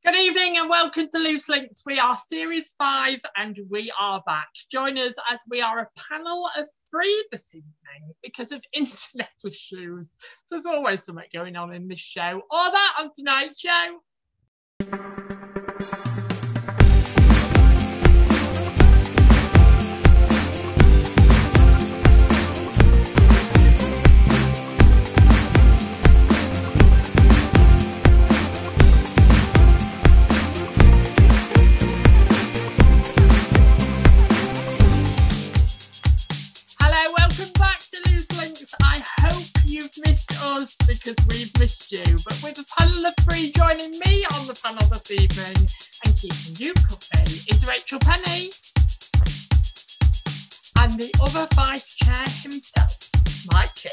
Good evening and welcome to Loose Links. We are Series 5 and we are back. Join us as we are a panel of 3 this evening because of internet issues. There's always something going on in this show. All that on tonight's show. Because we've missed you, but with a panel of 3 joining me on the panel this evening and keeping you company is Rachel Penny and the other vice chair himself, Mike Kidd.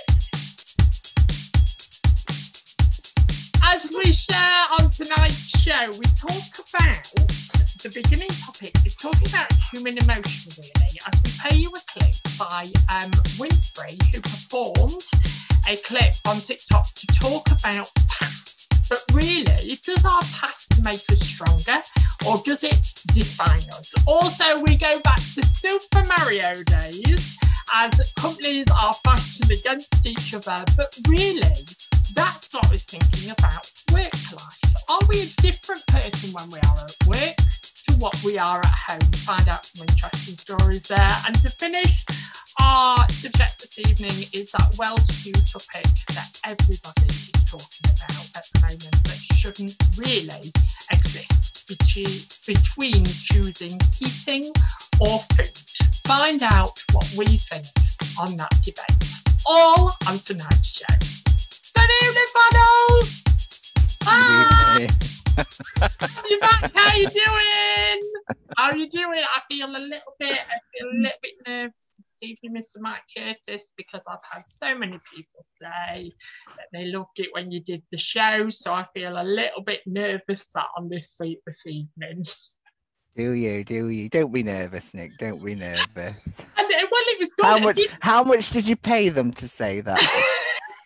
As we share on tonight's show, we talk about the beginning topic is talking about human emotion, really, as we play you a clip by Winfrey, who performed a clip on TikTok to talk about past. But really, does our past make us stronger or does it define us? Also, we go back to Super Mario days as companies are fighting against each other. But really, that's got us thinking about work life. Are we a different person when we are at work to what we are at home? Find out some interesting stories there. And to finish, our subject this evening is that well-to-do topic that everybody is talking about at the moment that shouldn't really exist between choosing eating or food. Find out what we think on that debate. All on tonight's show. Good evening, panel! Hi! You're back. How you doing? How are you doing? I feel a little bit nervous this evening, Mr. Mike Curtis, because I've had so many people say that they loved it when you did the show, so I feel a little bit nervous sat on this seat this evening. Do you? Don't be nervous, Nick. Don't be nervous. Well, it was good. How much did you pay them to say that?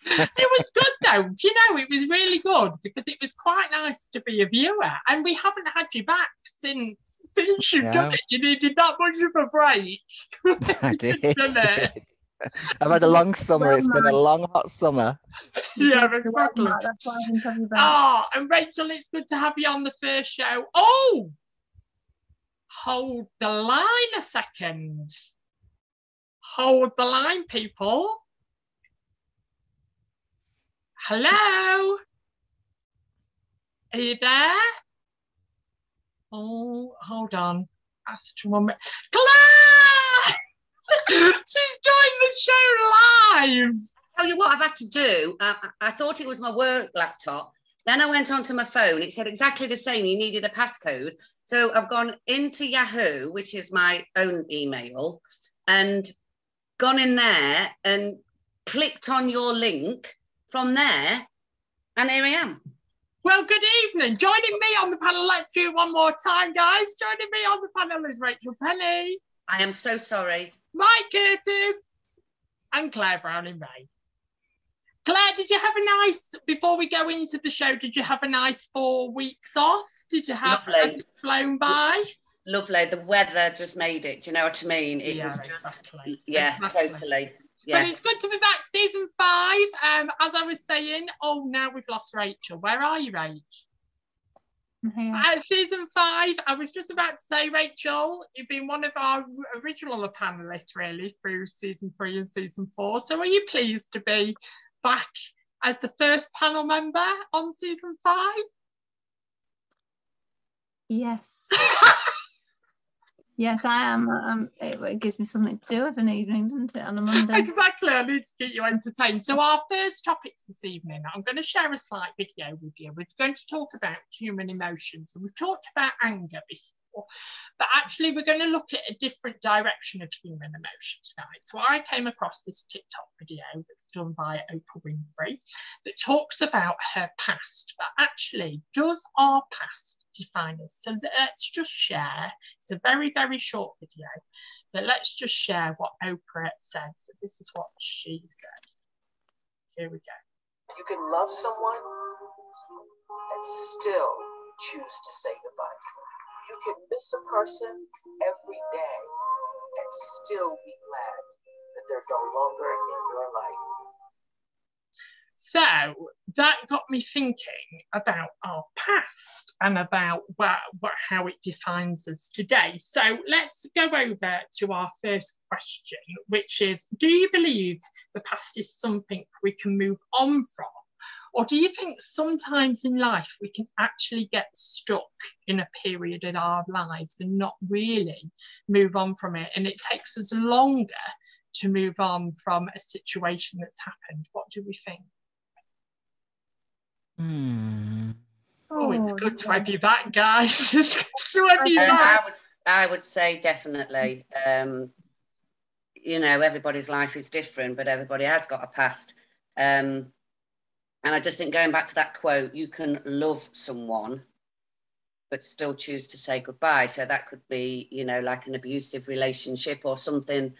It was good though. Do you know, it was really good because it was quite nice to be a viewer, and we haven't had you back since you've done it. You needed that much of a break. I did. I've had a long summer. It's been a long, hot summer. Yeah, exactly. That's why I didn't have you back. Oh, and Rachel, it's good to have you on the first show. Oh, hold the line a second. Hold the line, people. Hello? Are you there? Oh, hold on. Ask to one minute. Claire! She's joined the show live. Tell you what I've had to do. I thought it was my work laptop. Then I went onto my phone. It said exactly the same. You needed a passcode. So I've gone into Yahoo, which is my own email, and gone in there and clicked on your link from there, and here I am. Well, good evening. Joining me on the panel, let's do it one more time, guys. Joining me on the panel is Rachel Penny. I am so sorry. Mike Curtis and Claire Browning-Ray. Claire, did you have a nice, before we go into the show, did you have a nice 4 weeks off? Did you have it flown by? Lovely. The weather just made it. Do you know what I mean? It was just, totally. Yeah. But it's good to be back, season 5. As I was saying, now we've lost Rachel. Where are you, Rach? Season 5, I was just about to say, Rachel, you've been one of our original panellists, really, through season 3 and season 4. So are you pleased to be back as the first panel member on season 5? Yes. Yes, I am. It gives me something to do of an evening, doesn't it, on a Monday? Exactly. I need to get you entertained. So our first topic this evening, I'm going to share a slight video with you. We're going to talk about human emotions. So we've talked about anger before, but actually we're going to look at a different direction of human emotion tonight. So I came across this TikTok video that's done by Oprah Winfrey that talks about her past, but actually, does our past define us? So let's just share. It's a very, very short video, but let's just share what Oprah said. So this is what she said. Here we go. You can love someone and still choose to say goodbye to. You can miss a person every day and still be glad that they're no longer in your life. So that got me thinking about our past and about how it defines us today. So let's go over to our first question, which is, do you believe the past is something we can move on from? Or do you think sometimes in life we can actually get stuck in a period in our lives and not really move on from it? And it takes us longer to move on from a situation that's happened. What do we think? Oh, it's good to have you back, guys. It's good to have you back. I would say definitely. You know, everybody's life is different, but everybody has got a past. And I just think, going back to that quote, you can love someone but still choose to say goodbye. So that could be, you know, like an abusive relationship or something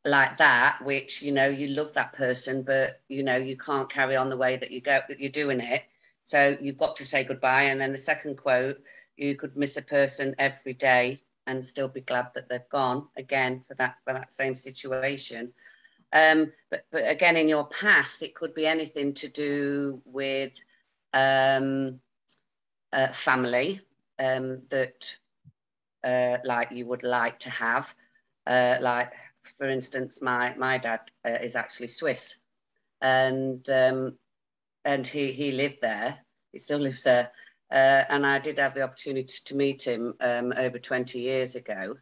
like that, which, you know, you love that person, but, you know, you can't carry on the way that you're doing it. So you've got to say goodbye. And then the second quote, you could miss a person every day and still be glad that they've gone, again, for that same situation. But again, in your past, it could be anything to do with family that like you would like to have. Like, for instance, my dad is actually Swiss, and he lived there. He still lives there. And I did have the opportunity to meet him over 20 years ago.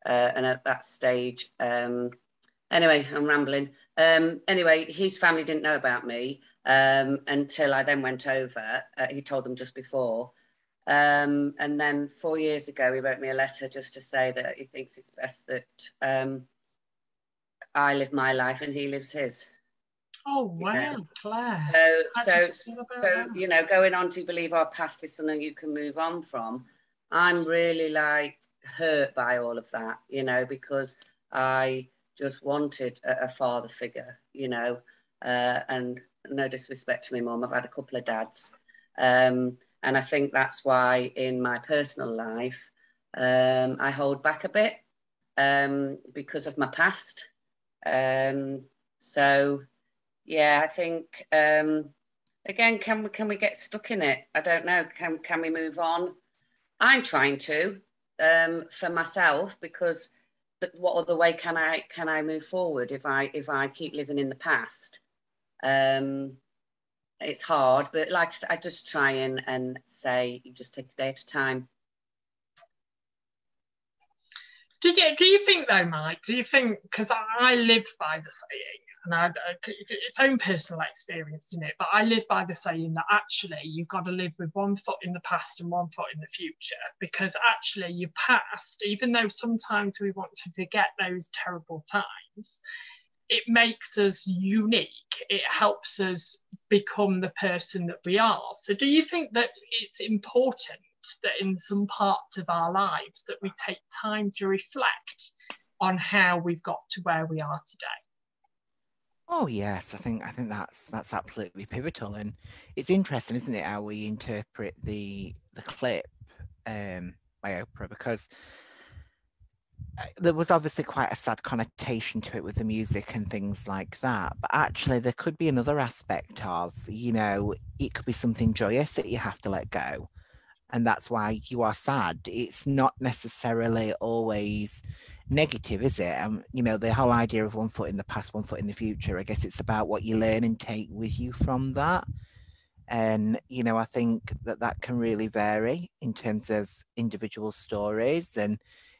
And at that stage, anyway, I'm rambling. Anyway, his family didn't know about me until I then went over. He told them just before. And then 4 years ago, he wrote me a letter just to say that he thinks it's best that I live my life and he lives his. Oh, wow, Claire. So, you know, going on, do you believe our past is something you can move on from? I'm really, like, hurt by all of that, you know, because I just wanted a father figure, you know, and no disrespect to my mum, I've had a couple of dads. And I think that's why in my personal life, I hold back a bit because of my past. So... yeah, I think, again, can we get stuck in it? I don't know. Can we move on? I'm trying to, for myself, because what other way can I move forward if I keep living in the past? It's hard, but like I just try and say, you just take a day at a time. Do you think though, Mike? Do you think, because I live by the saying, and it's own personal experience in it, but I live by the saying that actually you've got to live with one foot in the past and one foot in the future, because actually your past, even though sometimes we want to forget those terrible times, it makes us unique. It helps us become the person that we are. So do you think that it's important that in some parts of our lives that we take time to reflect on how we've got to where we are today? Oh yes, I think that's absolutely pivotal, and it's interesting, isn't it, how we interpret the clip by Oprah, because there was obviously quite a sad connotation to it with the music and things like that, but actually there could be another aspect of, you know, it could be something joyous that you have to let go, and that's why you are sad. It's not necessarily always negative, is it? You know, the whole idea of one foot in the past, one foot in the future, I guess it's about what you learn and take with you from that. And, you know, I think that can really vary in terms of individual stories. And,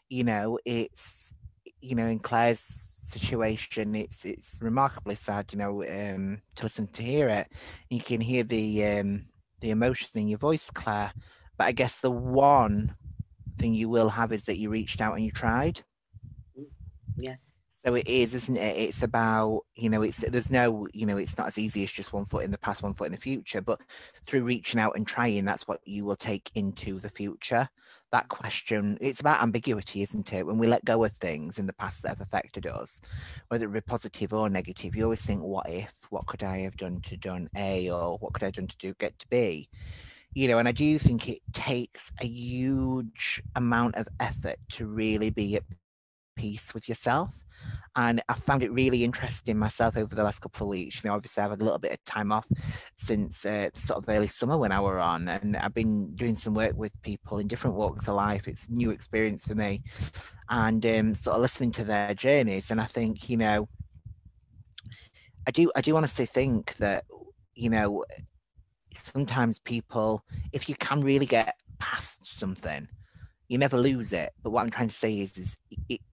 you know, it's, you know, in Claire's situation, it's remarkably sad, you know, to listen to hear it. You can hear the emotion in your voice, Claire. But I guess the one thing you will have is that you reached out and you tried. Yeah. So it is, isn't it? It's about, you know, there's no, you know, it's not as easy as just one foot in the past, one foot in the future, but through reaching out and trying, that's what you will take into the future. That question, it's about ambiguity, isn't it? When we let go of things in the past that have affected us, whether it be positive or negative, you always think, what if? What could I have done to done A, or what could I have done to get to B? you know, and I do think it takes a huge amount of effort to really be at peace with yourself. And I found it really interesting myself over the last couple of weeks. You know, obviously I've had a little bit of time off since sort of early summer when I were on, and I've been doing some work with people in different walks of life. It's a new experience for me, and sort of listening to their journeys. And I think, you know, I do honestly think that, you know, sometimes people, if you can really get past something, you never lose it. But what I'm trying to say is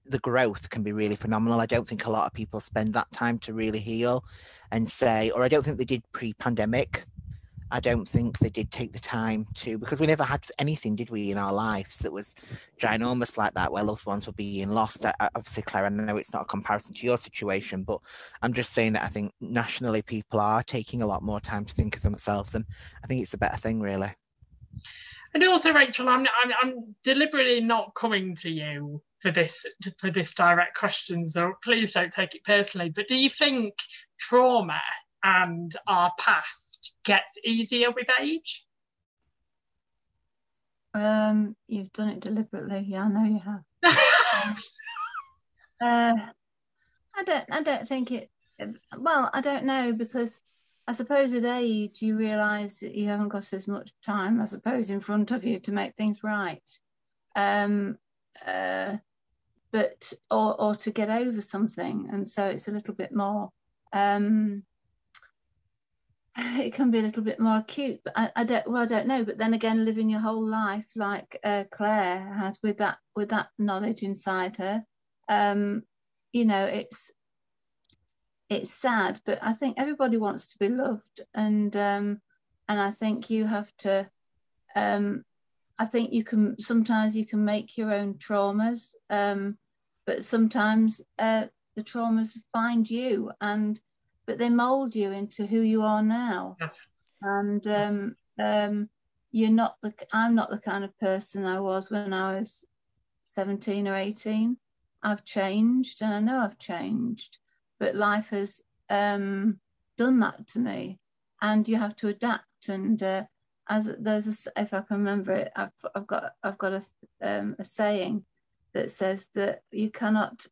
the growth can be really phenomenal. I don't think a lot of people spend that time to really heal and say, or I don't think they did pre-pandemic. I don't think they did take the time to, because we never had anything, did we, in our lives that was ginormous like that, where loved ones were being lost. Obviously, Claire, I know it's not a comparison to your situation, but I'm just saying that I think nationally people are taking a lot more time to think of themselves, and I think it's a better thing, really. And also, Rachel, I'm deliberately not coming to you for this direct question, so please don't take it personally. But do you think trauma and our past gets easier with age? You've done it deliberately. Yeah, I know you have. I don't think it. Well, I don't know, because I suppose with age you realise that you haven't got as much time, I suppose, in front of you to make things right. But or to get over something, and so it's a little bit more. It can be a little bit more acute, but I don't know. But then again, living your whole life like Claire had with that knowledge inside her, you know, it's sad, but I think everybody wants to be loved, and I think you have to. I think sometimes you can make your own traumas, but sometimes the traumas find you, but they mold you into who you are now. And I'm not the kind of person I was when I was 17 or 18. I've changed, and I know I've changed, but life has done that to me, and you have to adapt. And as there's if I can remember it, I've got a saying that says that you cannot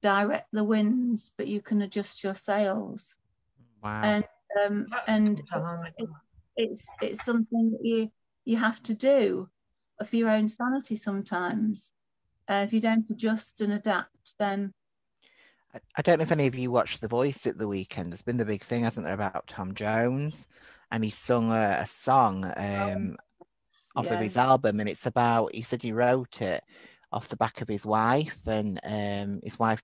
direct the winds, but you can adjust your sails. Wow. And it's something that you have to do for your own sanity sometimes. If you don't adjust and adapt, then I don't know if any of you watched The Voice at the weekend. There's been the big thing, hasn't there, about Tom Jones, and he sung a song off of his album, and it's about, he said he wrote it off the back of his wife, and his wife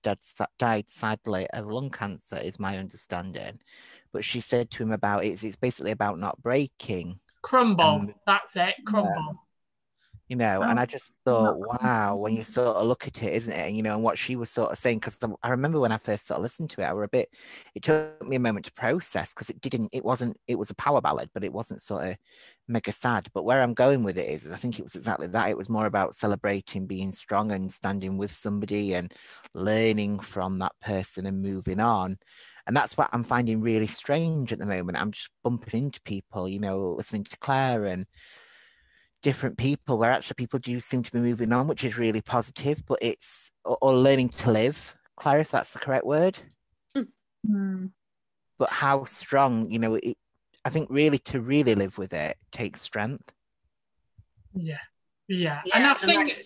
died sadly of lung cancer, is my understanding. But she said to him about it's basically about not breaking. Crumble, that's it, crumble. You know, and I just thought, wow, when you sort of look at it, isn't it? And, you know, and what she was sort of saying, because I remember when I first sort of listened to it, it took me a moment to process, because it was a power ballad, but it wasn't sort of mega sad. But where I'm going with it is I think it was exactly that. It was more about celebrating being strong and standing with somebody and learning from that person and moving on. And that's what I'm finding really strange at the moment. I'm just bumping into people, you know, listening to Claire and different people, where actually people do seem to be moving on, which is really positive, but it's or learning to live, Claire, if that's the correct word. But how strong, you know, I think really to really live with it takes strength. Yeah. And I think,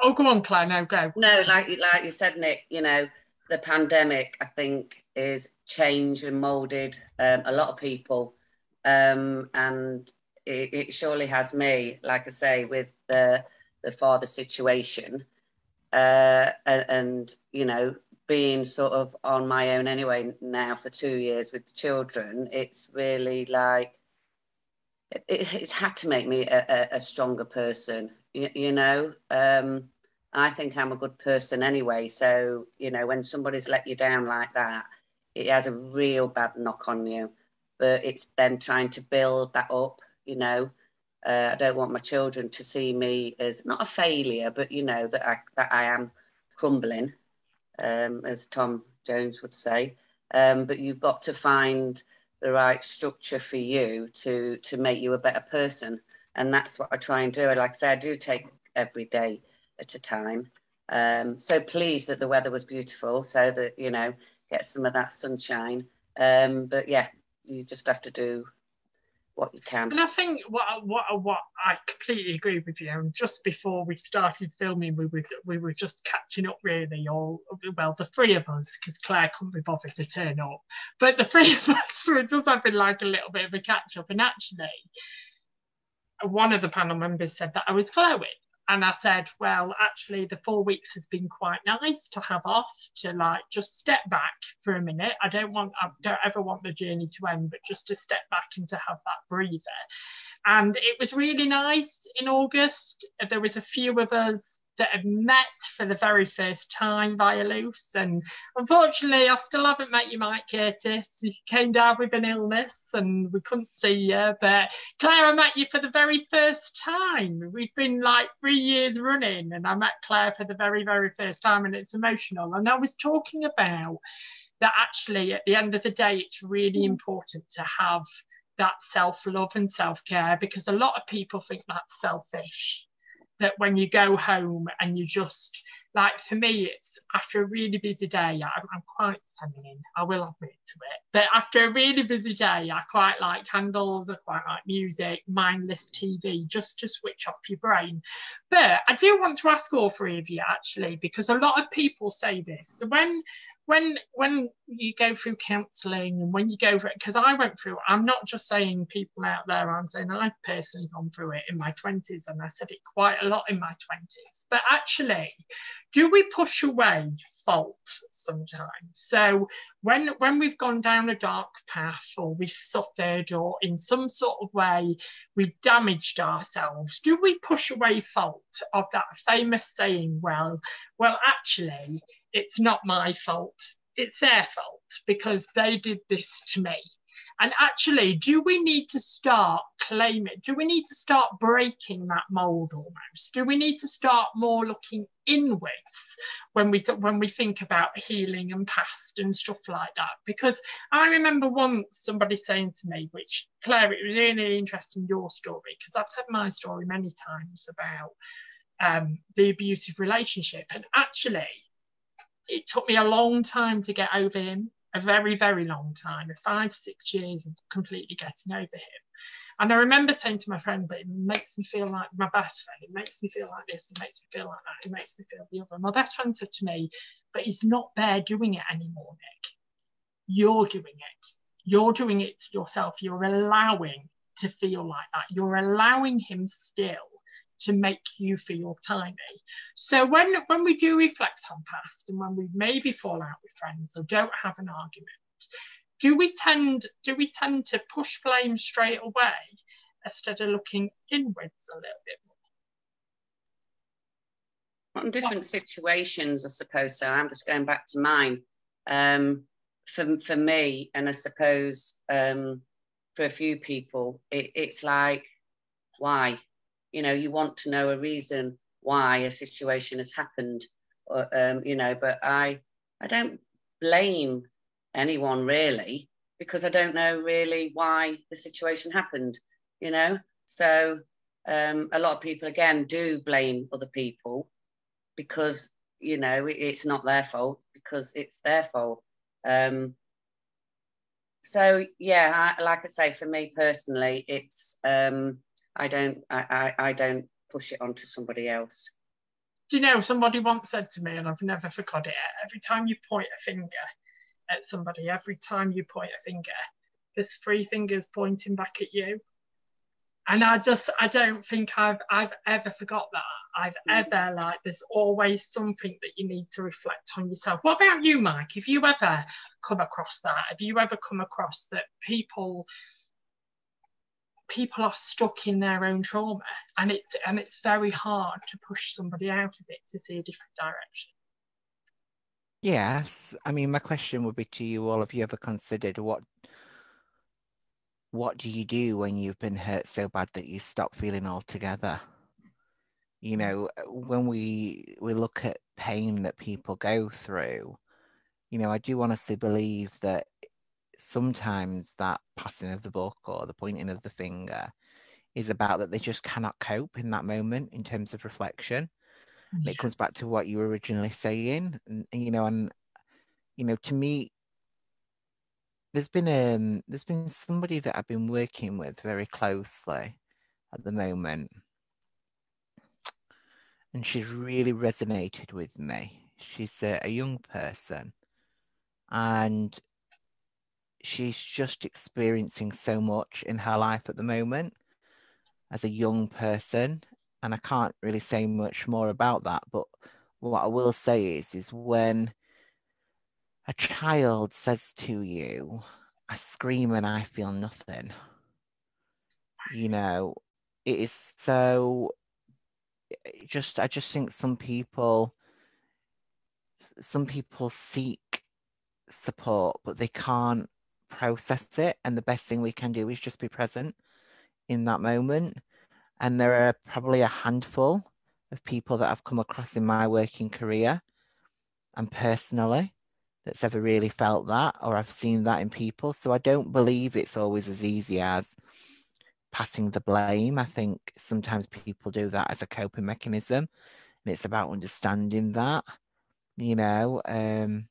go on, Claire, no, go. No, like you said, Nick, you know, the pandemic, I think, is changed and moulded a lot of people, and it surely has me, like I say, with the father situation, and you know, being sort of on my own anyway now for 2 years with the children. It's really like it's had to make me a stronger person. You know, I think I'm a good person anyway. So you know, when somebody's let you down like that, it has a real bad knock on you. But it's then trying to build that up. You know, I don't want my children to see me as not a failure, but you know that I am crumbling, as Tom Jones would say. But you've got to find the right structure for you to make you a better person. And that's what I try and do. Like I say, I do take every day at a time. So pleased that the weather was beautiful, so that, you know, get some of that sunshine. But yeah, you just have to do what you can. And I think what I completely agree with you. And just before we started filming, we were just catching up, really. All well, the three of us, because Claire couldn't be bothered to turn up, but the three of us were just having like a little bit of a catch up. And actually, one of the panel members said that I was glowing. And I said, well, actually, the 4 weeks has been quite nice to have off, to like just step back for a minute. I don't ever want the journey to end, but just to step back and to have that breather. And it was really nice in August. There was a few of us that had met for the very first time via Luce. And unfortunately, I still haven't met you, Mike Curtis. You came down with an illness and we couldn't see you. But Claire, I met you for the very first time. We've been like 3 years running, and I met Claire for the very, very first time, and it's emotional. And I was talking about that actually, at the end of the day, it's really important to have that self-love and self-care, because a lot of people think that's selfish, that when you go home and you just, like, for me, it's after a really busy day, I'm quite feminine, I will admit to it, but after a really busy day, I quite like candles, I quite like music, mindless TV, just to switch off your brain. But I do want to ask all three of you, actually, because a lot of people say this. So when you go through counselling, and when you go for it, because I went through it, I'm not just saying people out there, I'm saying I've personally gone through it in my 20s, and I said it quite a lot in my 20s. But actually, do we push away fault sometimes? So when we've gone down a dark path, or we've suffered, or in some sort of way we've damaged ourselves, do we push away fault of that famous saying, well, actually, it's not my fault, it's their fault because they did this to me? And actually, do we need to start claiming, do we need to start breaking that mold almost? Do we need to start more looking inwards when we think about healing and past and stuff like that? Because I remember once somebody saying to me, which, Claire, it was really interesting, your story, because I've said my story many times about the abusive relationship. And actually, it took me a long time to get over him, a very, very long time, 5-6 years of completely getting over him. And I remember saying to my friend, but it makes me feel like my best friend, it makes me feel like this, it makes me feel like that, it makes me feel the other. My best friend said to me, but he's not there doing it anymore, Nick. You're doing it. You're doing it to yourself. You're allowing to feel like that. You're allowing him still to make you feel tiny. So when we do reflect on past, and when we maybe fall out with friends or don't have an argument, do we tend to push blame straight away instead of looking inwards a little bit more? On different situations, I suppose. So I'm just going back to mine. For me, and I suppose for a few people, it's like, why? You know, you want to know a reason why a situation has happened, you know, but I don't blame anyone really, because I don't know really why the situation happened, you know. So a lot of people, again, do blame other people because, you know, it's not their fault, because it's their fault. So, yeah, like I say, for me personally, it's... I don't push it onto somebody else. Do you know, somebody once said to me, and I've never forgot it, every time you point a finger at somebody, every time you point a finger, there's 3 fingers pointing back at you. And I don't think I've ever forgot that. I've ever, like, there's always something that you need to reflect on yourself. What about you, Mike? Have you ever come across that? Have you ever come across that people are stuck in their own trauma, and it's very hard to push somebody out of it to see a different direction? Yes. I mean, my question would be to you all, have you ever considered what do you do when you've been hurt so bad that you stop feeling altogether? You know, when we look at pain that people go through, you know, I do honestly believe that sometimes that passing of the book or the pointing of the finger is about that they just cannot cope in that moment in terms of reflection. And it comes back to what you were originally saying, and to me, there's been somebody that I've been working with very closely at the moment, and she's really resonated with me. She's a young person, and she's just experiencing so much in her life at the moment as a young person. And I can't really say much more about that. But what I will say is when a child says to you, I scream and I feel nothing, it is so, I just think some people seek support, but they can't process it. And the best thing we can do is just be present in that moment. And there are probably a handful of people that I've come across in my working career and personally that's ever really felt that, or I've seen that in people. So I don't believe it's always as easy as passing the blame. I think sometimes people do that as a coping mechanism, and it's about understanding that, and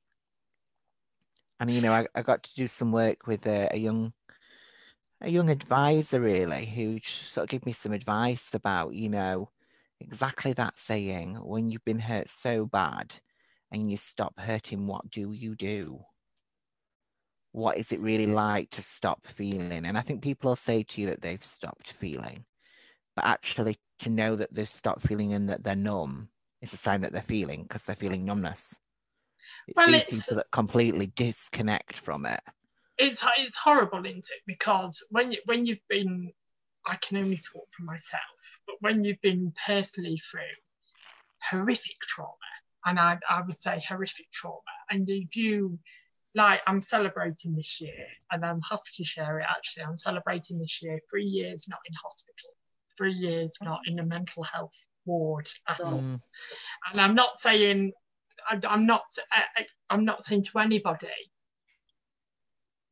I got to do some work with a young advisor really, who just sort of gave me some advice about, exactly that saying, when you've been hurt so bad and you stop hurting, what do you do? What is it really like to stop feeling? And I think people will say to you that they've stopped feeling, but actually to know that they've stopped feeling and that they're numb is a sign that they're feeling, because they're feeling numbness. It's these people that completely disconnect from it. It's horrible, isn't it? Because when you've been, I can only talk for myself, but when you've been personally through horrific trauma, and I would say horrific trauma, and I'm celebrating this year, and I'm happy to share it actually, I'm celebrating this year 3 years not in hospital, 3 years not in a mental health ward at all. And I'm not saying to anybody,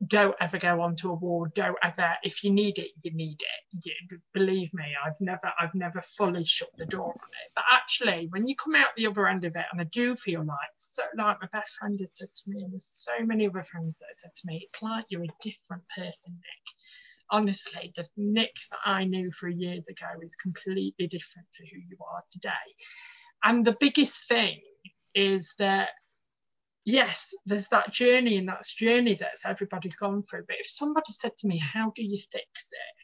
don't ever go onto a ward, don't ever, if you need it, you need it. Believe me, I've never fully shut the door on it. But actually, when you come out the other end of it, and I do feel like my best friend has said to me, and there's so many other friends that have said to me, it's like you're a different person, Nick. Honestly, the Nick that I knew 3 years ago is completely different to who you are today. And the biggest thing is that, yes, there's that journey, and that's journey that's everybody's gone through. But if somebody said to me, how do you fix it?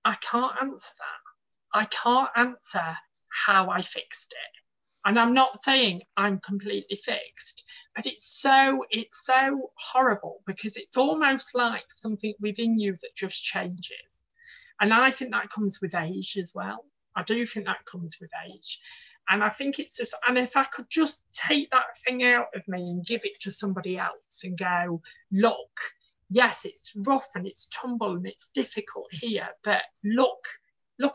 I can't answer that. I can't answer how I fixed it. And I'm not saying I'm completely fixed, but it's so horrible, because it's almost like something within you that just changes. And I think that comes with age as well. I do think that comes with age. And I think it's just, and if I could just take that thing out of me and give it to somebody else and go, look, yes, it's rough and it's tumble and it's difficult here, but look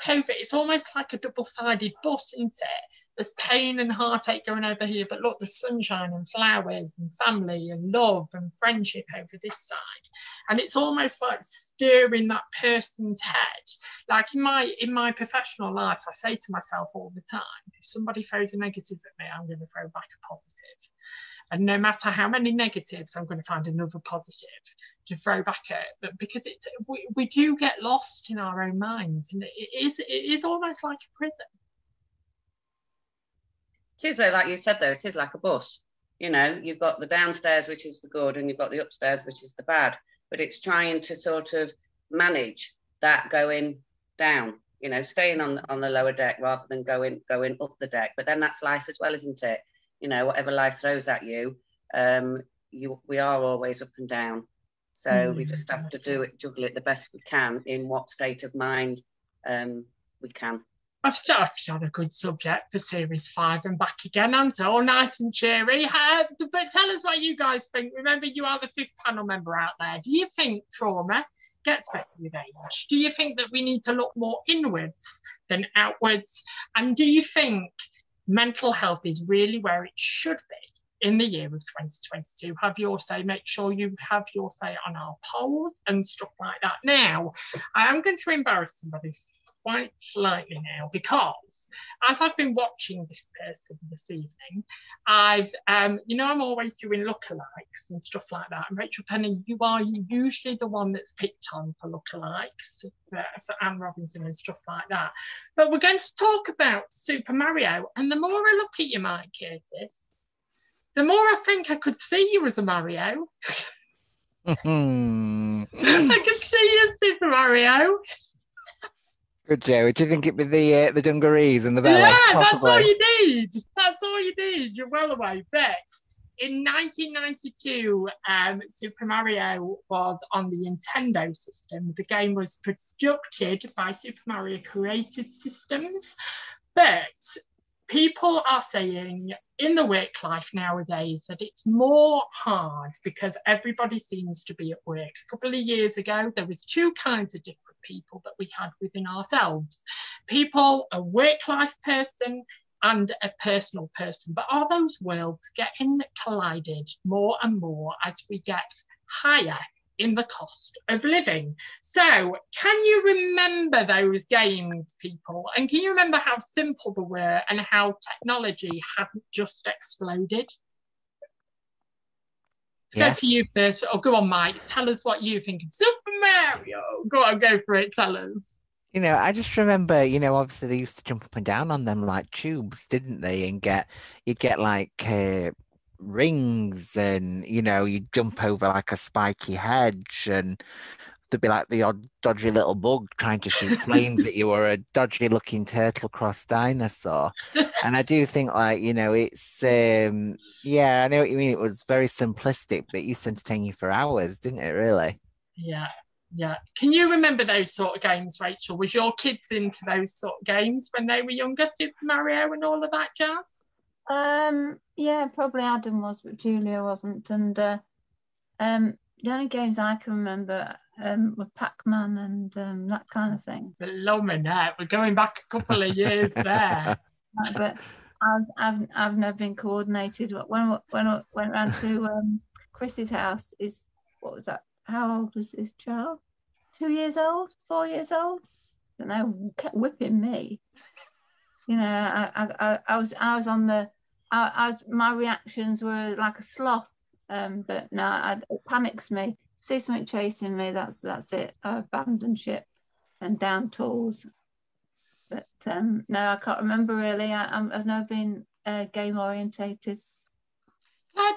over it. It's almost like a double-sided bus, isn't it? There's pain and heartache going over here, but look, there's sunshine and flowers and family and love and friendship over this side. And it's almost like stirring that person's head. Like in my professional life, I say to myself all the time, if somebody throws a negative at me, I'm going to throw back a positive. And no matter how many negatives, I'm going to find another positive to throw back at. But because we do get lost in our own minds, and it is almost like a prison. It is, like you said, though, it is like a bus. You've got the downstairs, which is the good, and you've got the upstairs, which is the bad. But it's trying to sort of manage that going down, staying on the lower deck rather than going up the deck. But then that's life as well, isn't it? Whatever life throws at you, we are always up and down. So we just have to juggle it the best we can in what state of mind we can. I've started on a good subject for series 5 and back again, haven't I? All nice and cheery. But tell us what you guys think. Remember, you are the 5th panel member out there. Do you think trauma gets better with age? Do you think that we need to look more inwards than outwards? And do you think mental health is really where it should be in the year of 2022. Have your say. Make sure you have your say on our polls and stuff like that. Now, I am going to embarrass somebody quite slightly now, because as I've been watching this person this evening, I've, I'm always doing lookalikes and stuff like that. And Rachel Penny, you are usually the one that's picked on for lookalikes for Anne Robinson and stuff like that. But we're going to talk about Super Mario. And the more I look at you, Mike Curtis, the more I think I could see you as a Mario. I could see you as Super Mario. Good, Joe. What do you think it with the dungarees and the belly? Yeah, possibly? That's all you need. That's all you need. You're well away. But in 1992, Super Mario was on the Nintendo system. The game was produced by Super Mario Creative Systems. But people are saying in the work life nowadays that it's more hard because everybody seems to be at work. A couple of years ago, there was two kinds of different people that we had within ourselves. People, a work-life person and a personal person. But are those worlds getting collided more and more as we get higher in the cost of living? So can you remember those games, people? And can you remember how simple they were and how technology hadn't just exploded? Let's go to you first. Oh, go on, Mike. Tell us what you think of Super Mario. Go on, go for it. Tell us. I just remember, obviously they used to jump up and down on them like tubes, didn't they? And you'd get like rings, and you'd jump over like a spiky hedge, and there'd be like the odd dodgy little bug trying to shoot flames at you, or a dodgy looking turtle cross dinosaur. And I do think it's yeah, I know what you mean. It was very simplistic, but it used to entertain you for hours, didn't it, really? Yeah. Can you remember those sort of games, Rachel? Was your kids into those sort of games when they were younger, Super Mario and all of that jazz? Yeah, probably Adam was, but Julia wasn't. And the only games I can remember were Pac-Man and that kind of thing. Blimey, we're going back a couple of years there. But I've never been coordinated. When I went round to Chrissy's house, what was that? How old was this child? 2 years old? 4 years old? I don't know. Kept whipping me. I was on the. My reactions were like a sloth. But no, it panics me. See something chasing me, that's it. I abandon ship and down tools. But no, I can't remember really. I've never been game orientated.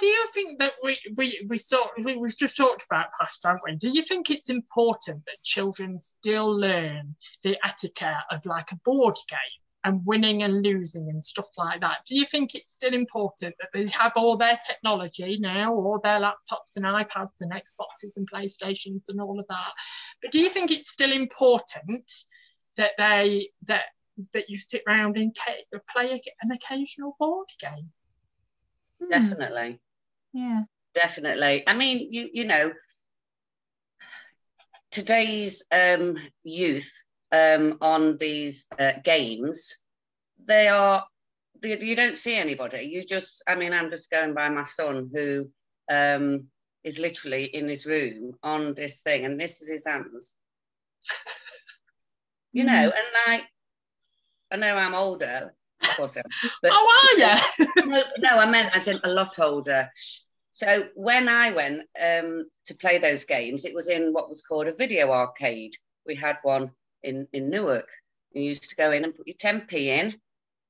Do you think that we've just talked about past, haven't we? Do you think it's important that children still learn the etiquette of like a board game and winning and losing and stuff like that? Do you think it's still important that they have all their technology now, all their laptops and iPads and Xboxes and PlayStations and all of that? But do you think it's still important that you sit around and play an occasional board game? Definitely. Yeah. Definitely. I mean, today's youth on these games, you don't see anybody. I'm just going by my son, who is literally in his room on this thing, and this is his hands. And like, I know I'm older, of course I am. But are you? No, I meant as in a lot older. So when I went to play those games, it was in what was called a video arcade. We had one in Newark. You used to go in and put your 10p in,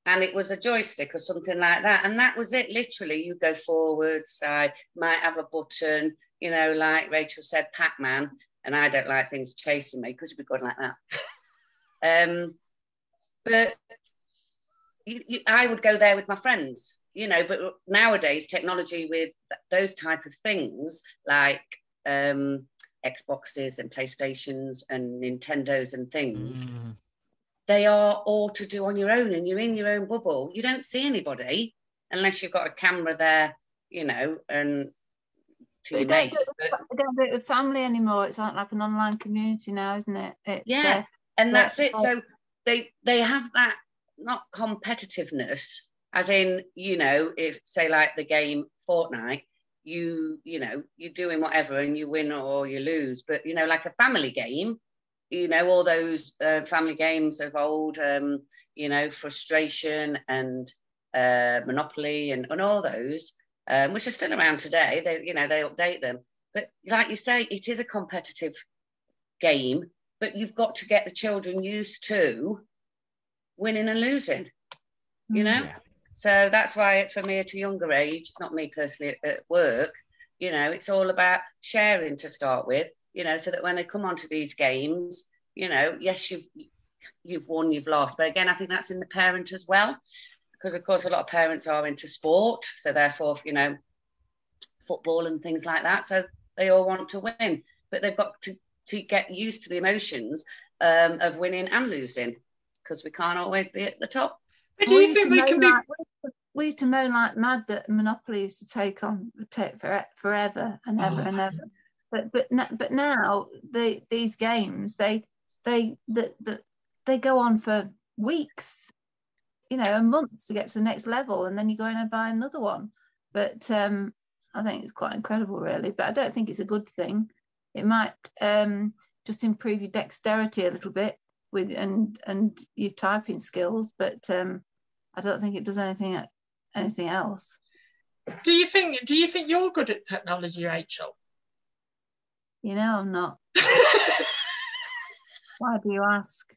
and it was a joystick or something like that. And that was it, literally. You go forward, side, might have a button, like Rachel said, Pac-Man. And I don't like things chasing me because you'd be good like that. But I would go there with my friends, but nowadays technology with those type of things like Xboxes and PlayStations and Nintendos and things, they are all to do on your own, and you're in your own bubble. You don't see anybody unless you've got a camera there, and to your mate. They don't do it with family anymore. It's like an online community now, isn't it? And that's it. So they have that, not competitiveness, As in, if say like the game Fortnite, you're doing whatever and you win or you lose. But, like a family game, all those family games of old, Frustration and Monopoly and all those, which are still around today. They update them. But like you say, it is a competitive game, but you've got to get the children used to winning and losing, Yeah. So that's why for me at a younger age, not me personally at work, it's all about sharing to start with, so that when they come onto these games, yes, you've won, you've lost. But again, I think that's in the parent as well, because of course a lot of parents are into sport, so therefore, football and things like that. So they all want to win, but they've got to get used to the emotions of winning and losing, because we can't always be at the top. But do you think we can be... We used to moan like mad that Monopoly used to take forever and ever and ever. But now these games they go on for weeks, and months to get to the next level, and then you go in and buy another one. But I think it's quite incredible, really. But I don't think it's a good thing. It might just improve your dexterity a little bit with and your typing skills, but I don't think it does anything else. Do you think you're good at technology, Rachel? I'm not. Why do you ask?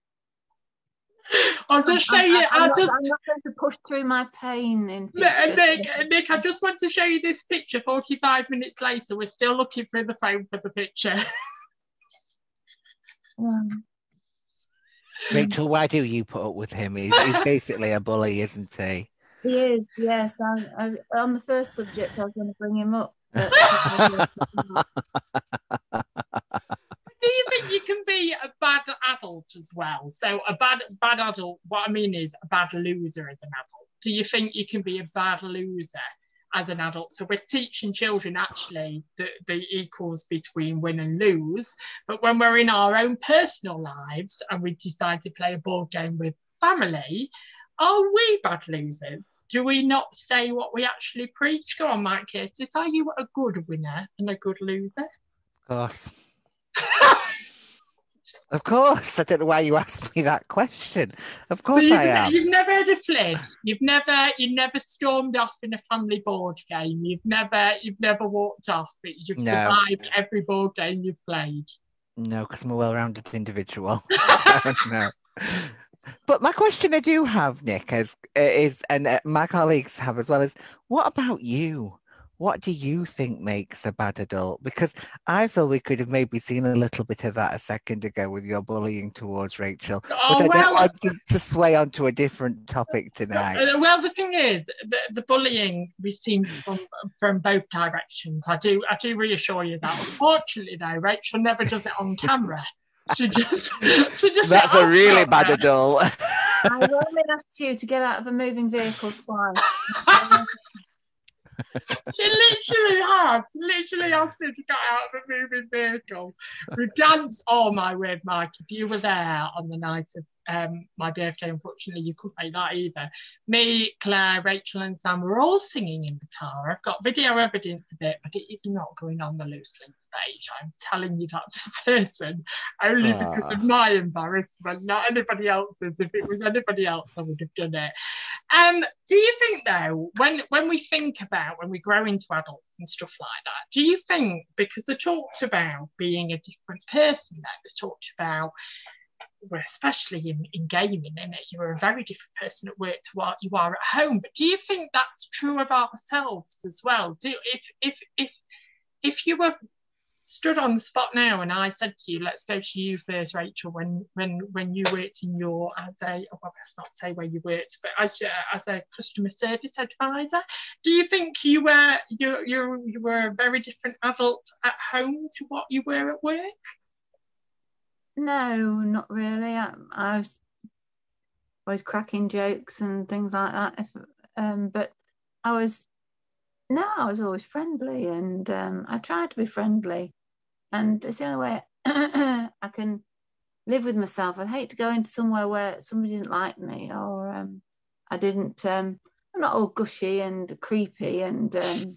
I'll just show you. I'm not going to push through my pain in future. Nick, I just want to show you this picture. 45 minutes later, we're still looking through the phone for the picture. Rachel, why do you put up with him? He's basically a bully, isn't he? He is, yes. I on the first subject, I was going to bring him up. But do you think you can be a bad adult as well? So a bad adult, what I mean is a bad loser as an adult. Do you think you can be a bad loser as an adult? So we're teaching children actually the equals between win and lose. But when we're in our own personal lives and we decide to play a board game with family, are we bad losers? Do we not say what we actually preach? Go on, Mike Curtis. Are you a good winner and a good loser? Of course. Of course. I don't know why you asked me that question. Of course I am. You've never had a flid. You've never stormed off in a family board game. You've never walked off. You've survived every board game you've played. No, because I'm a well-rounded individual. No. But my question I do have, Nick, is and my colleagues have as well, is what about you? What do you think makes a bad adult? Because I feel we could have maybe seen a little bit of that a second ago with your bullying towards Rachel. But I don't want to sway onto a different topic tonight. Well, the thing is, the bullying seems from both directions. I do reassure you that. Unfortunately, though, Rachel never does it on camera. She just That's a really bad adult. I only asked you to get out of a moving vehicle twice. She literally asked me to get out of a moving vehicle. We danced, oh my word, Mike, if you were there on the night of my birthday, unfortunately you couldn't make that either. Me, Claire, Rachel and Sam were all singing in the car. I've got video evidence of it, but it is not going on the Loose Link stage. I'm telling you that for certain, only because of my embarrassment, not anybody else's. If it was anybody else, I would have done it. Do you think, though, when we think about when we grow into adults and stuff like that, do you think, because they talked about being a different person then, they talked about, well, especially in gaming, innit? You're a very different person at work to what you are at home. But do you think that's true of ourselves as well? If you were stood on the spot now and I said to you, let's go to you first, Rachel, when you worked in your, as a, well, let's not say where you worked, but as a customer service advisor, do you think you were a very different adult at home to what you were at work? No, not really. I was always cracking jokes and things like that. But I was always friendly, and I tried to be friendly, and it's the only way I can live with myself. I'd hate to go into somewhere where somebody didn't like me, or I didn't I'm not all gushy and creepy and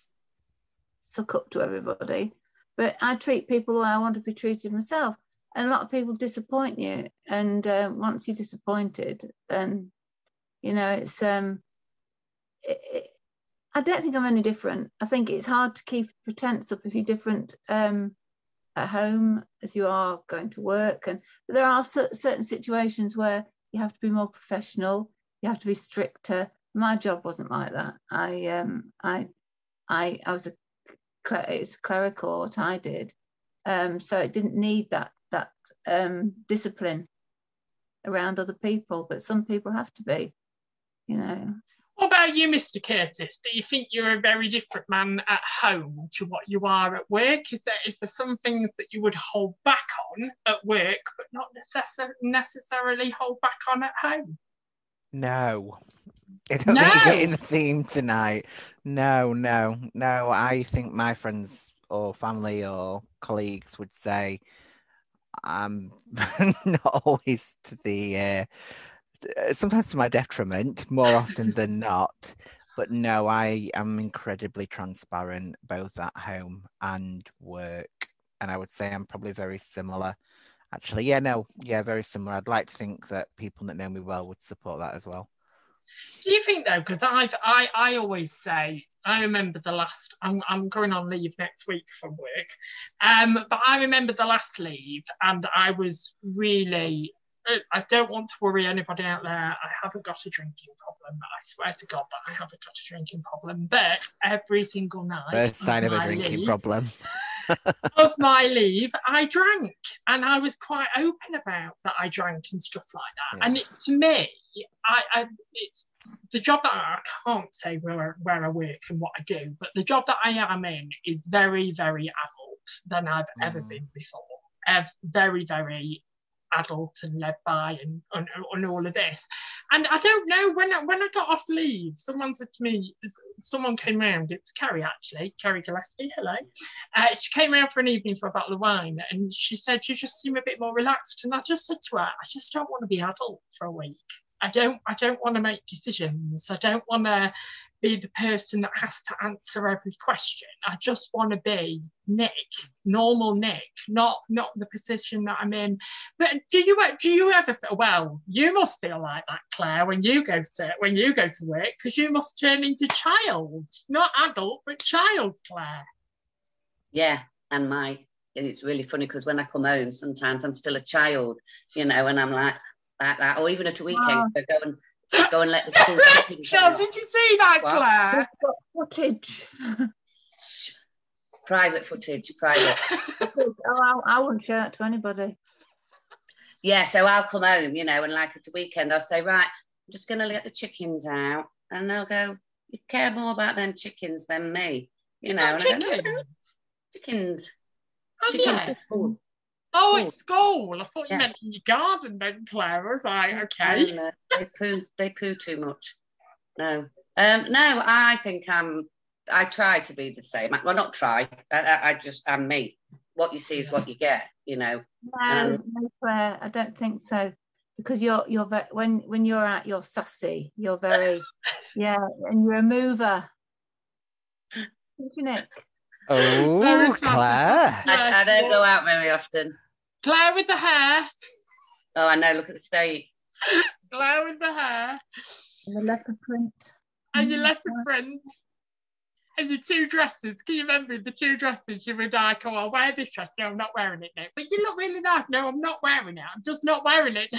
suck up to everybody, but I treat people the way I want to be treated myself. And a lot of people disappoint you, and once you're disappointed, then it's I don't think I'm any different. I think it's hard to keep pretense up if you're different at home as you are going to work, but there are certain situations where you have to be more professional, you have to be stricter. My job wasn't like that. I was it's clerical what I did, so it didn't need that discipline around other people, but some people have to be, What about you, Mr. Curtis? Do you think you're a very different man at home to what you are at work? Is there some things that you would hold back on at work, but not necessarily hold back on at home? No. I don't think you're getting the theme tonight. No. I think my friends or family or colleagues would say I'm not always to the... sometimes to my detriment, more often than not. But no, I am incredibly transparent, both at home and work. And I would say I'm probably very similar. Actually, very similar. I'd like to think that people that know me well would support that as well. Do you think though? Because I always say, I remember the last. I'm going on leave next week from work, but I remember the last leave, and I was really. I don't want to worry anybody out there. I haven't got a drinking problem. I swear to God that I haven't got a drinking problem. But every single night, first sign of a drinking problem. Of my leave, I drank, and I was quite open about that. I drank and stuff like that. Yeah. And to me, it's the job that I can't say where I work and what I do, but the job that I am in is very, very adult than I've ever been before. Very, very adult and led by and all of this. And I don't know, when I got off leave, someone said to me, someone came round, it's Carrie actually, Carrie Gillespie, hello. She came round for an evening for a bottle of wine, and she said, you just seem a bit more relaxed. And I just said to her, I just don't want to be adult for a week. I don't want to make decisions. I don't want to be the person that has to answer every question. I just want to be Nick, normal Nick, not the position that I'm in. But do you ever feel? Well, you must feel like that, Claire, when you go to work, because you must turn into child, not adult, but child, Claire. Yeah, and it's really funny because when I come home, sometimes I'm still a child, and I'm like that, or even at a weekend, go and let the school chickens out. Did you see that, Claire? Footage. Private footage, private. I wouldn't show it to anybody. Yeah, so I'll come home, and like at a weekend, I'll say, right, I'm just going to let the chickens out, and they'll go, you care more about them chickens than me, And I go, no, chickens. Chickens at school. Oh, it's school. I thought you meant in your garden then, Claire. I was like, okay. No, they poo too much. No. No, I think I try to be the same. Well, not try. I'm me. What you see is what you get, No, Claire, I don't think so. Because you're when you're out, you're sassy. You're very, and you're a mover. Don't you, Nick? Oh, Claire. I don't go out very often. Claire with the hair. Oh, I know. Look at the state. Claire with the hair. And the leopard print. And your leopard print. And your two dresses. Can you remember the two dresses? You were like, oh, I'll wear this dress. No, I'm not wearing it now. But you look really nice. No, I'm not wearing it. I'm just not wearing it.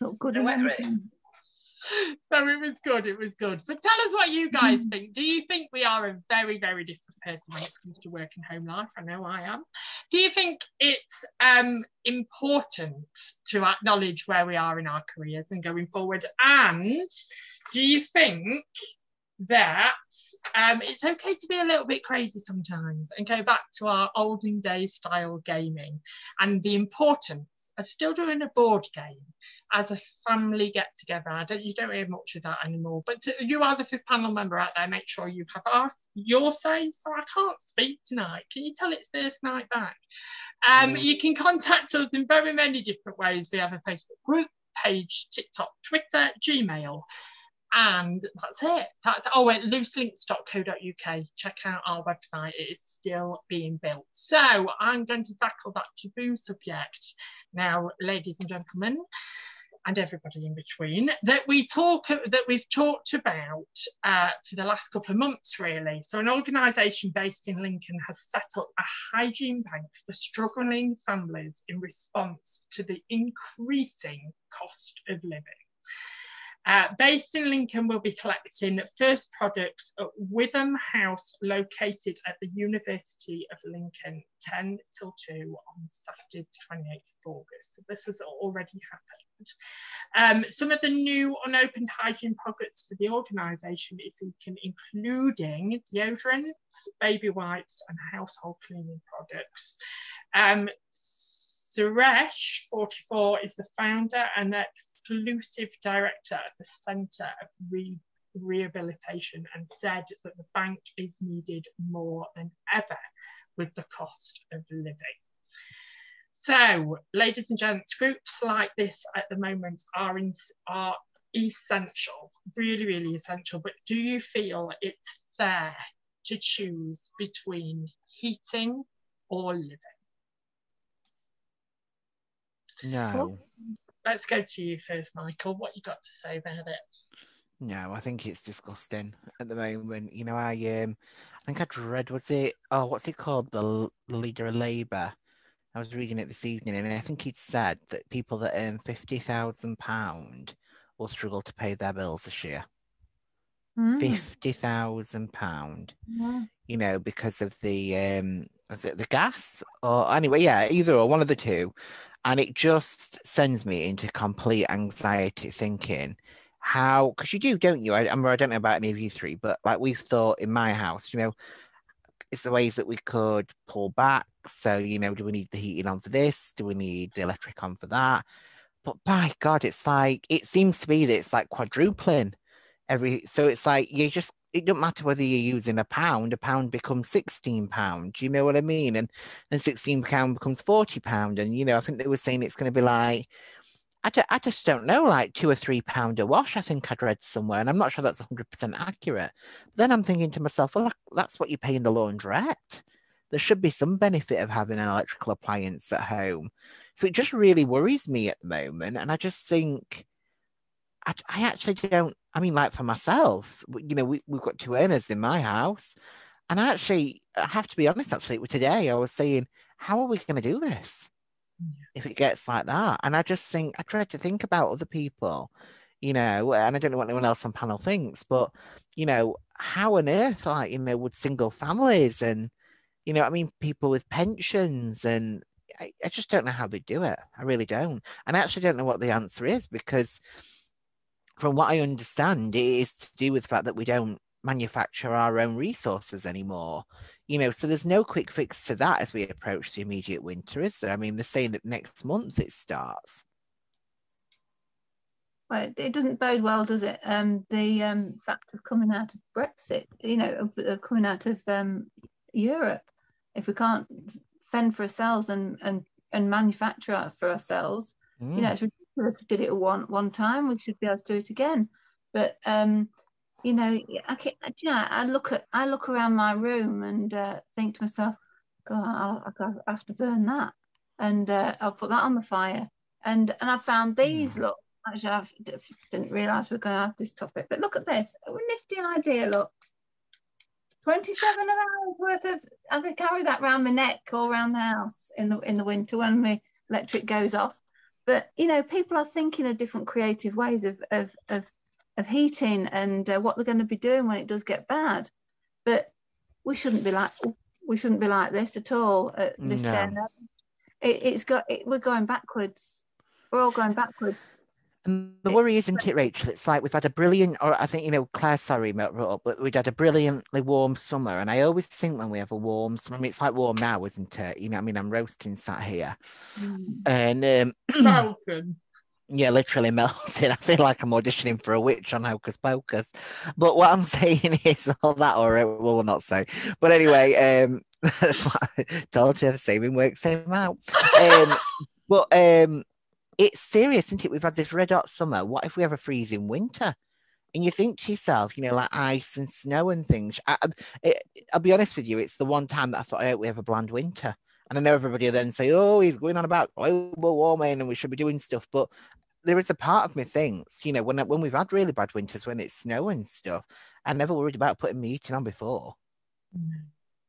Not good enough. So it was good. But tell us what you guys think. Do you think we are a very, very different person when it comes to work and home life? I know I am. Do you think it's important to acknowledge where we are in our careers and going forward? And do you think that it's okay to be a little bit crazy sometimes and go back to our olden days style gaming and the importance of still doing a board game as a family get together? You don't hear much of that anymore, but you are the fifth panel member out there, make sure you have asked your say. So I can't speak tonight. Can you tell it's first night back? You can contact us in very many different ways. We have a Facebook group page, TikTok, Twitter, Gmail. And that's it. At looselinks.co.uk. Check out our website. It is still being built. So I'm going to tackle that taboo subject now, ladies and gentlemen, and everybody in between, that we've talked about for the last couple of months, really. So an organisation based in Lincoln has set up a hygiene bank for struggling families in response to the increasing cost of living. Based in Lincoln, we'll be collecting first products at Witham House, located at the University of Lincoln, 10 till 2 on Saturday, the 28th of August. So this has already happened. Some of the new unopened hygiene products for the organisation is including deodorants, baby wipes, and household cleaning products. Suresh, 44, is the founder and exclusive director of the Centre of Rehabilitation, and said that the bank is needed more than ever with the cost of living. So, ladies and gents, groups like this at the moment are essential, really, really essential. But do you feel it's fair to choose between heating or living? No. Let's go to you first, Michael. What you got to say about it? No, I think it's disgusting at the moment. You know, I think I'd read, what's it called? The leader of Labour. I was reading it this evening, and I think he'd said that people that earn £50,000 will struggle to pay their bills this year. £50,000. Yeah. You know, because of the was it the gas? Or anyway, yeah, either or, one of the two. And it just sends me into complete anxiety thinking how, because you do, don't you? I don't know about any of you three, but like we've thought in my house, you know, it's the ways that we could pull back. So, you know, do we need the heating on for this? Do we need the electric on for that? But by God, it's like, it seems to be that it's like quadrupling so it's like, it doesn't matter whether you're using a pound becomes £16. Do you know what I mean? And then £16 becomes £40. And, you know, I think they were saying it's going to be like, I just don't know, like £2 or £3 a wash, I think I'd read somewhere. And I'm not sure that's 100% accurate. But then I'm thinking to myself, well, that's what you pay in the laundrette. There should be some benefit of having an electrical appliance at home. So it just really worries me at the moment. And I just think, I actually don't, I mean, like for myself, you know, we've got two earners in my house. And I have to be honest, actually, today I was saying, how are we going to do this if it gets like that? And I just think, I try to think about other people, you know, and I don't know what anyone else on panel thinks, but, you know, how on earth, like, you know, would single families and, you know, I mean, people with pensions, and I just don't know how they do it. I really don't. And I actually don't know what the answer is, because from what I understand, it is to do with the fact that we don't manufacture our own resources anymore. You know, so there's no quick fix to that as we approach the immediate winter, is there? I mean, they're saying that next month it starts. Well, it doesn't bode well, does it? The fact of coming out of Brexit, you know, of coming out of Europe, if we can't fend for ourselves and manufacture for ourselves, you know, it's ridiculous. We did it one time. We should be able to do it again. But you know, I look around my room and think to myself, God, I have to burn that, and I'll put that on the fire. And I found these. Look, actually, I didn't realise we were going to have this topic, but look at this. A nifty idea. Look, 27 hours worth of. I could carry that around my neck or around the house in the winter when my electric goes off. But, you know, people are thinking of different creative ways of heating and what they're going to be doing when it does get bad. But we shouldn't be like this at all at this day. We're going backwards. We're all going backwards. And the worry, isn't it, Rachel? It's like we've had a brilliant, or I think, you know, Claire, sorry, wrote up, but we'd had a brilliantly warm summer. And I always think when we have a warm summer, I mean, it's like warm now, isn't it? You know, I mean, I'm roasting sat here. And Melting. Yeah, literally melting. I feel like I'm auditioning for a witch on Hocus Pocus. But what I'm saying is all that, or we'll not say. But anyway, that's what I told you, the saving work, same out. But it's serious, isn't it? We've had this red hot summer. What if we have a freezing winter? And you think to yourself, you know, like ice and snow and things. I'll be honest with you, it's the one time that I thought, I hope we have a bland winter. And I know everybody will then say, oh, he's going on about global warming and we should be doing stuff. But there is a part of me thinks, you know, when we've had really bad winters, when it's snow and stuff, I never worried about putting my heating on before.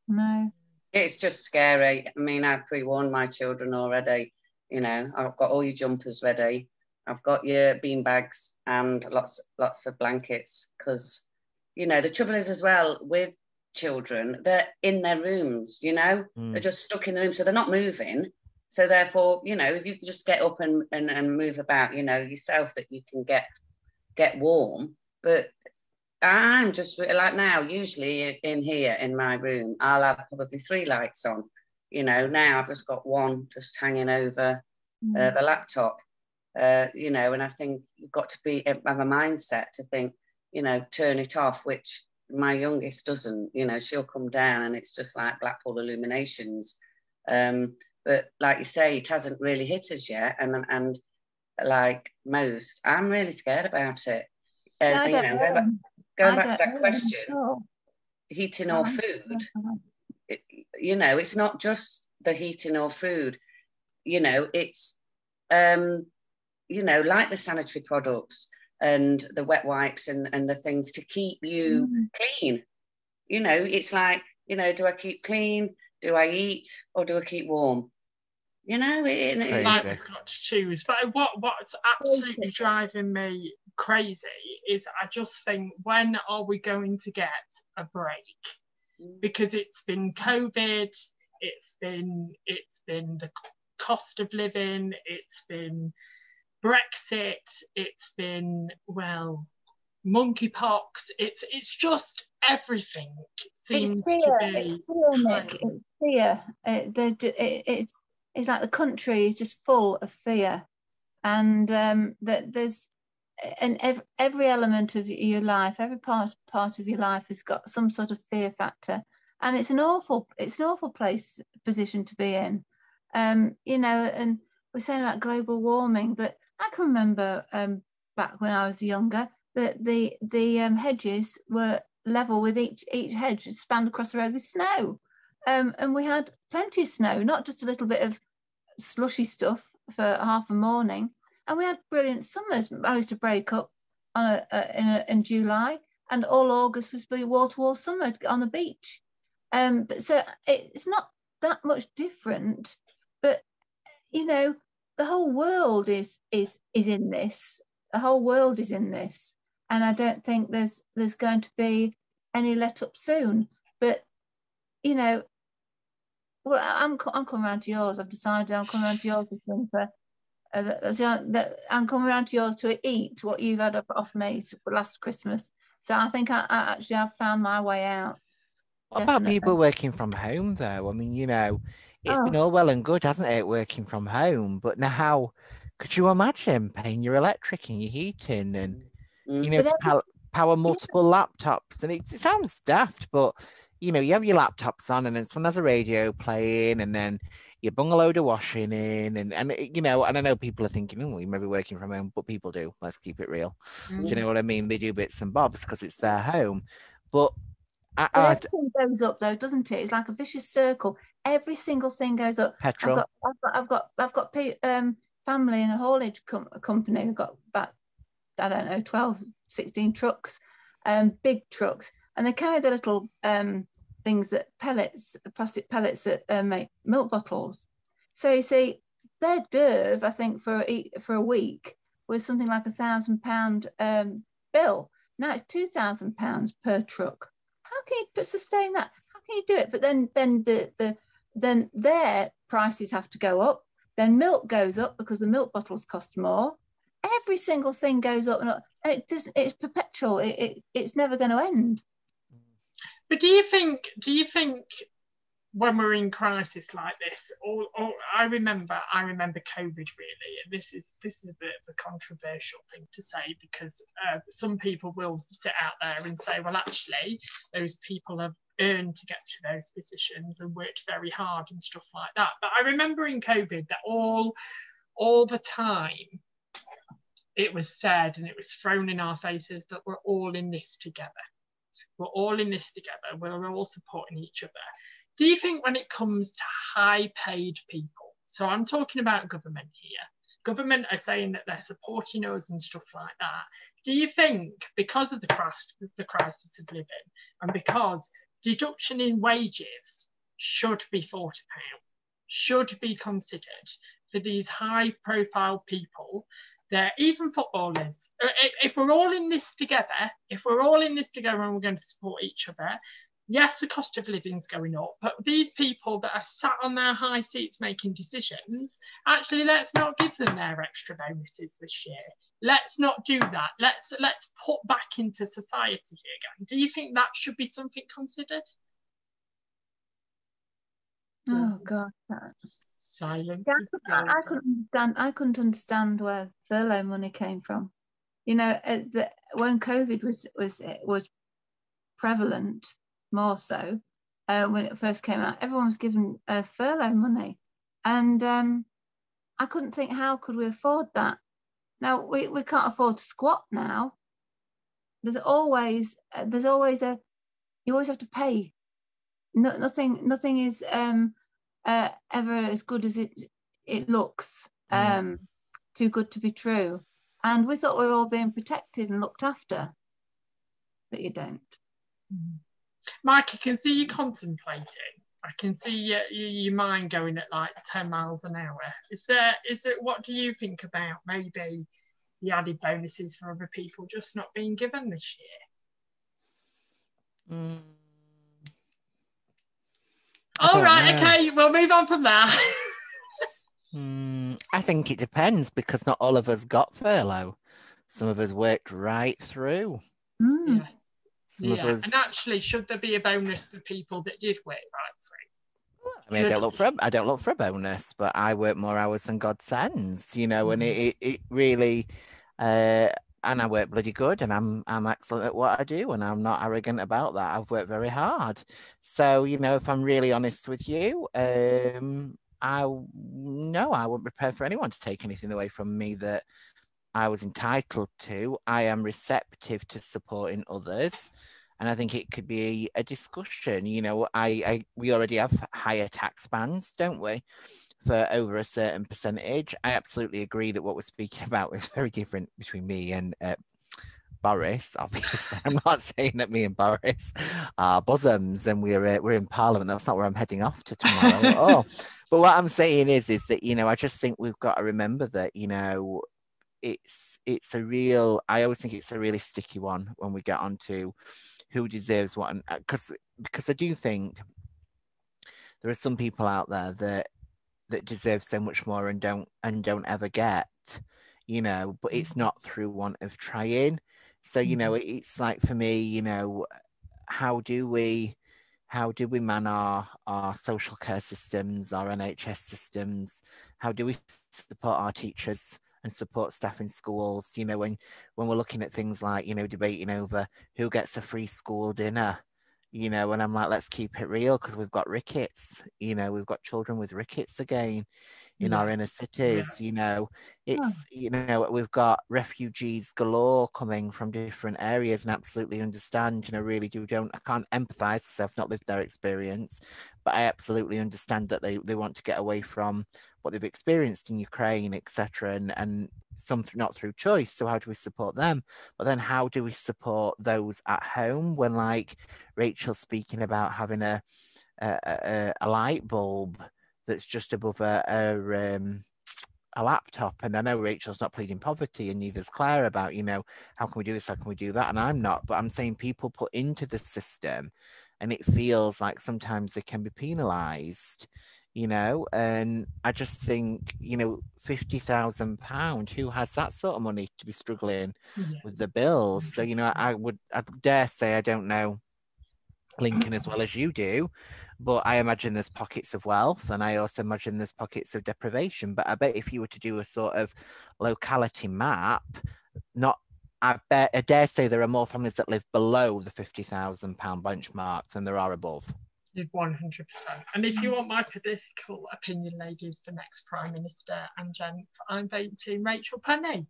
No. It's just scary. I mean, I've pre-warned my children already. You know, I've got all your jumpers ready. I've got your bean bags and lots of blankets, because, you know, the trouble is as well with children, they're in their rooms, you know, they're just stuck in the room, so they're not moving. So therefore, you know, if you just get up and move about, you know, yourself, that you can get warm. But I'm just like now, usually in here in my room, I'll have probably 3 lights on. You know, now I've just got one just hanging over the laptop. You know, and I think you've got to have a mindset to think, you know, turn it off, which my youngest doesn't. You know, she'll come down and it's just like Blackpool Illuminations. But like you say, it hasn't really hit us yet, and like most, I'm really scared about it. You know, going back to that question, heating or food, you know, it's not just the heating or food. You know, it's you know, like the sanitary products and the wet wipes and the things to keep you clean. You know, it's like, you know, do I keep clean? Do I eat? Or do I keep warm? You know, I've got to choose. But what's absolutely driving me crazy is I just think, when are we going to get a break? Because it's been COVID, it's been the cost of living, it's been Brexit, it's been, well, monkeypox, it's just everything seems to be. It's fear, Nick. It's fear. It's like the country is just full of fear, and that there's, and every element of your life, every part of your life has got some sort of fear factor, and it's an awful position to be in. You know, and we're saying about global warming, but I can remember back when I was younger that the hedges were level with each hedge spanned across the road with snow, and we had plenty of snow, not just a little bit of slushy stuff for half a morning. And we had brilliant summers. I used to break up in July, and all August was be wall-to-wall summer on the beach. But so it's not that much different. But you know, the whole world is in this. The whole world is in this, and I don't think there's going to be any let up soon. But you know, well, I'm coming around to yours. I've decided I'm coming around to yours this winter. I'm coming around to yours to eat what you've had off me for last Christmas. So I think I actually have found my way out. What about people working from home, though? I mean, you know, it's been all well and good, hasn't it, working from home? But now, could you imagine paying your electric and your heating and, you know, to power multiple laptops? And it sounds daft, but, you know, you have your laptops on and then someone has a radio playing and then you bung a load of washing in and you know, and I know people are thinking, oh, you may be working from home, but people do. Let's keep it real. Do you know what I mean? They do bits and bobs because it's their home. But everything goes up though, doesn't it? It's like a vicious circle. Every single thing goes up. Petrol. I've got family in a haulage company. I've got about, I don't know, 12, 16 trucks, big trucks, and they carry the little things that plastic pellets that make milk bottles. So you see, their DERV, I think for a week was something like £1,000 bill. Now it's £2,000 per truck. How can you sustain that? How can you do it? But then their prices have to go up. Then milk goes up because the milk bottles cost more. Every single thing goes up, and up. And it's perpetual. It's never going to end. But do you think when we're in crisis like this, or I remember COVID really, and this is a bit of a controversial thing to say, because some people will sit out there and say, well, actually, those people have earned to get to those positions and worked very hard and stuff like that. But I remember in COVID that all the time, it was said and it was thrown in our faces that we're all in this together. We're all in this together. We're all supporting each other. Do you think when it comes to high paid people, so I'm talking about government here, government are saying that they're supporting us and stuff like that. Do you think because of the crisis of living and because deduction in wages should be £40, should be considered for these high profile people, that even footballers, if we're all in this together, and we're going to support each other, yes, the cost of living's going up, but these people that are sat on their high seats making decisions, actually, let's not give them their extra bonuses this year. Let's not do that. Let's put back into society again. Do you think that should be something considered? Oh God, that's silence. Yeah, I couldn't understand where furlough money came from. You know, when COVID was prevalent, more so when it first came out, everyone was given furlough money, and I couldn't think, how could we afford that? Now we can't afford to squat now. There's always you always have to pay. Nothing is ever as good as it looks. Too good to be true. And we thought we were all being protected and looked after, but you don't. Mike, I can see you contemplating. I can see your mind going at like 10 miles an hour. Is it? What do you think about maybe the added bonuses for other people just not being given this year? All right, okay, we'll move on from that. I think it depends, because not all of us got furlough. Some of us worked right through. Yeah. Some of us... And actually, should there be a bonus for people that did work right through? I mean, I don't look for a bonus, but I work more hours than God sends, you know, and it really, and I work bloody good, and I'm excellent at what I do, and I'm not arrogant about that. I've worked very hard. So, you know, if I'm really honest with you, I wouldn't prepare for anyone to take anything away from me that I was entitled to. I am receptive to supporting others. And I think it could be a discussion. You know, we already have higher tax bands, don't we, for over a certain percentage. I absolutely agree that what we're speaking about is very different between me and Boris. Obviously, I'm not saying that me and Boris are bosoms and we're in Parliament. That's not where I'm heading off to tomorrow. But what I'm saying is that, you know, I just think we've got to remember that, you know, it's a real. I always think it's a really sticky one when we get onto who deserves what, because I do think there are some people out there that deserve so much more and don't ever get, you know, but it's not through want of trying. So, you know, it's like, for me, you know, how do we man our social care systems, our NHS systems? How do we support our teachers and support staff in schools? You know, when we're looking at things like, you know, debating over who gets a free school dinner, you know, and I'm like, let's keep it real, because we've got rickets, you know, we've got children with rickets again in our inner cities. You know, it's, you know, we've got refugees galore coming from different areas, and absolutely understand, you know, really I can't empathize because I've not lived their experience, but I absolutely understand that they want to get away from what they've experienced in Ukraine, etc., and some not through choice. So how do we support them? But then how do we support those at home when, like Rachel's speaking about having a light bulb that's just above a laptop? And I know Rachel's not pleading poverty, and neither's Claire, about, you know, how can we do this, how can we do that? And I'm not, but I'm saying people put into the system, and it feels like sometimes they can be penalised, you know. And I just think, you know, £50,000, who has that sort of money to be struggling with the bills? So, you know, I dare say I don't know Lincoln as well as you do, but I imagine there's pockets of wealth, and I also imagine there's pockets of deprivation. But I bet if you were to do a sort of locality map, I dare say there are more families that live below the £50,000 benchmark than there are above. 100%. And if you want my political opinion, ladies, for next Prime Minister and gents, I'm voting Rachel Penny.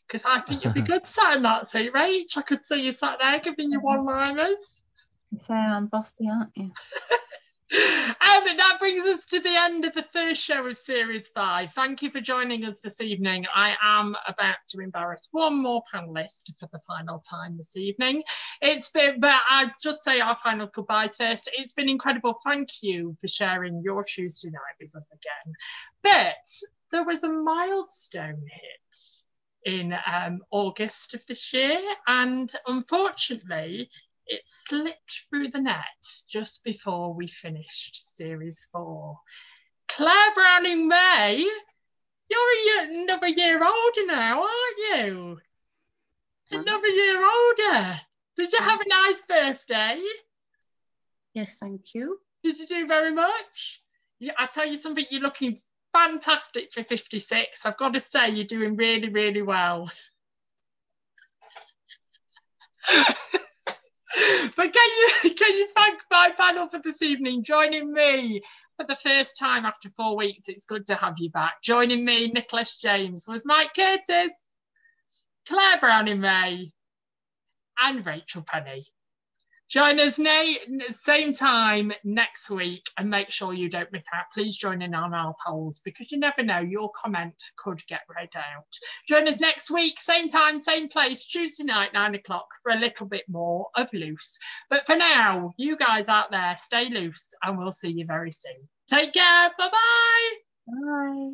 because I think you'd be good sat in that seat, Rach. I could see you sat there giving you one-liners. You say I'm bossy, aren't you? But that brings us to the end of the first show of Series 5. Thank you for joining us this evening. I am about to embarrass one more panellist for the final time this evening. But I'd just say our final goodbyes first. It's been incredible. Thank you for sharing your Tuesday night with us again. But there was a milestone hit in August of this year, and unfortunately, it slipped through the net just before we finished Series 4. Claire Browning-May, you're another year older now, aren't you? Another year older. Did you have a nice birthday? Yes, thank you. Did you do very much? Yeah, I tell you something, you're looking fantastic for 56. I've got to say, you're doing really, really well. But can you thank my panel for this evening? Joining me for the first time after 4 weeks, it's good to have you back. Joining me, Nicholas James, was Mike Curtis, Claire Browning-May, and Rachel Penny. Join us same time next week, and make sure you don't miss out. Please join in on our polls, because you never know, your comment could get read out. Join us next week, same time, same place, Tuesday night, 9 o'clock, for a little bit more of Loose. But for now, you guys out there, stay loose, and we'll see you very soon. Take care. Bye-bye. Bye.